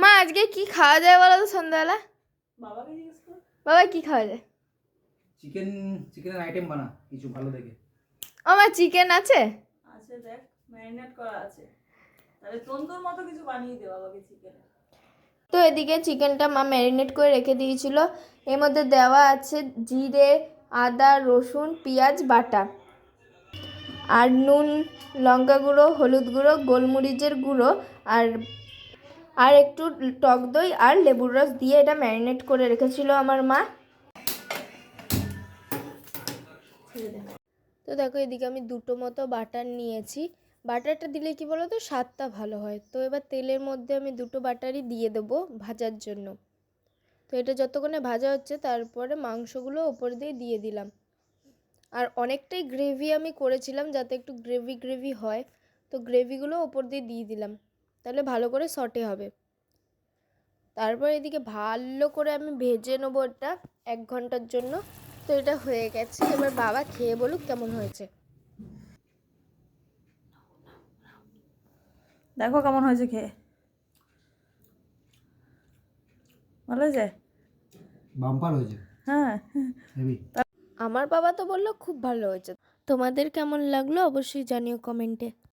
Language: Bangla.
মা আজকে কি খাওয়া যায় বলো তো সন্ধ্যাবেলা? বাবাকে জিজ্ঞেস কর। বাবা কি খাওয়া যায়? চিকেনের আইটেম বানা কিছু ভালো দেখে। আমার চিকেন আছে। আছে, দেখ ম্যারিনেট করা আছে। তাহলে তন্দুর মতো কিছু বানিয়ে দে বাবাকে চিকেন। তো এদিকে চিকেনটা মা ম্যারিনেট করে রেখে দিয়েছিল। এর মধ্যে দেওয়া আছে জিরে, আদা, রসুন, পেঁয়াজ বাটা, আর নুন, লঙ্কা গুঁড়ো, হলুদ গুঁড়ো, গোলমরিচের গুঁড়ো, আর আর একটু টক দই আর লেবুর রস দিয়ে এটা ম্যারিনেট করে রেখেছিল আমার মা। তো দেখো এদিকে আমি দুটো মতো বাটার নিয়েছি। বাটারটা দিলে কি বলো তো স্বাদটা ভালো হয়। তো এবার তেলের মধ্যে আমি দুটো বাটারই দিয়ে দেবো ভাজার জন্য। তো এটা যতক্ষণে ভাজা হচ্ছে তারপরে মাংসগুলো ওপর দিয়ে দিলাম। আর অনেকটাই গ্রেভি আমি করেছিলাম যাতে একটু গ্রেভি গ্রেভি হয়। তো গ্রেভিগুলো ওপর দিয়ে দিলাম, তাহলে ভালো করে সটে হবে। তারপর এদিকে ভালো করে আমি ভেজে নেবো এটা 1 ঘন্টার জন্য। তো এটা হয়ে গেছে, এবার বাবা খেয়ে বলুক কেমন হয়েছে। দেখো কেমন হয়েছে খেয়ে। ভালো হয়েছে? বাম্পার হয়েছে। হ্যাঁ। হেভি। আমার বাবা তো বললো খুব ভালো হয়েছে। তোমাদের কেমন লাগলো অবশ্যই জানিও কমেন্টে।